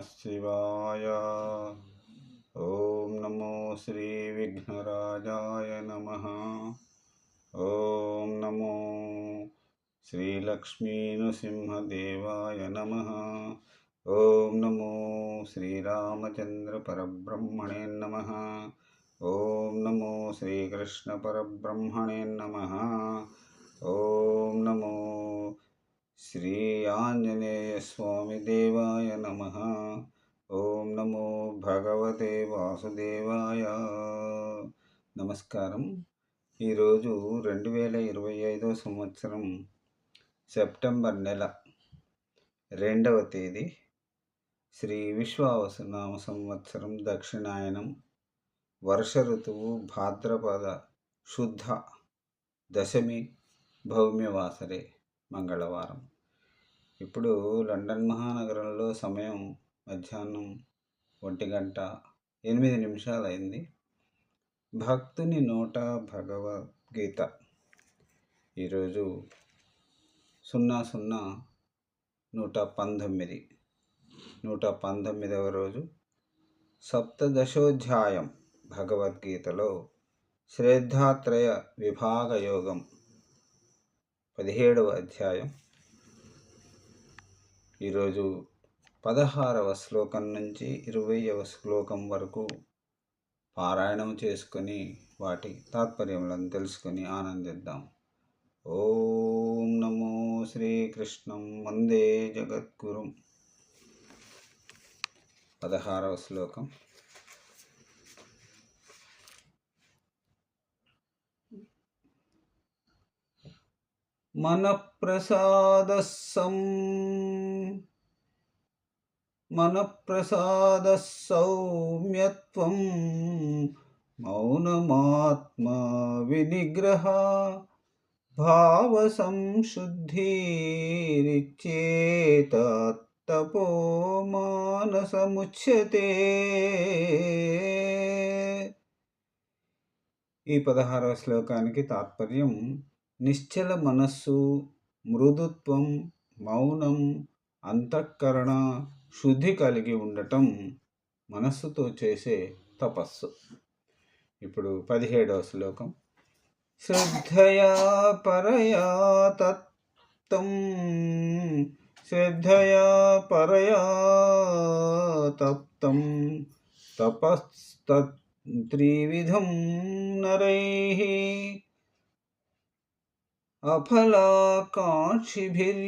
शिवाय। ओम नमो श्री विघ्नराजाय नमः। ओम नमो श्री लक्ष्मी नृसिंहदेवाय नमः। ओम नमो श्री रामचंद्र परब्रह्मणे नमः। ओम नमो श्री कृष्ण परब्रह्मणे नमः। ओम नमो श्री आंजनेय स्वामी देवाय नमः। ओम नमो भगवते वासुदेवाय। నమస్కారం. ఈరోజు 2025 సంవత్సరం సెప్టెంబర్ నెల 2వ తేదీ, శ్రీ విశ్వావసునామ సంవత్సరం దక్షిణాయనం, వర్ష ఋతువు, భాద్రపద శుద్ధ దశమి, భౌమ్యవాసరే, మంగళవారం. ఇప్పుడు లండన్ మహానగరంలో సమయం మధ్యాహ్నం 1:08 అయింది. భక్తుని నోట భగవద్గీత ఈరోజు 119వ రోజు, సప్తదశోధ్యాయం భగవద్గీతలో శ్రద్ధాత్రయ విభాగ యోగం 17వ అధ్యాయం. ఈరోజు 16వ శ్లోకం నుంచి 20వ శ్లోకం వరకు పారాయణం చేసుకొని వాటి తాత్పర్యములను తెలుసుకొని ఆనందిద్దాం. ఓం నమో శ్రీకృష్ణం వందే జగద్గురుం. 16వ శ్లోకం. మనఃప్రసాద సౌమ్యత్వం మౌనమాత్మా వినిగ్రహ భావ సంశుద్ధిరిచ్యేత తపో మానసముచ్యతే. ఈ 16వ శ్లోకానికి తాత్పర్యం: నిశ్చల మనస్సు, మృదుత్వం, మౌనం, అంతఃకరణ శుద్ధి కలిగి ఉండటం మనస్సుతో చేసే తపస్సు. ఇప్పుడు 17వ శ్లోకం. శ్రద్ధయా పరయా తప్తం, శ్రద్ధయా పరయా తప్తం తపస్తత్త్రివిధం నరైః అఫలాకాంక్షిభిర్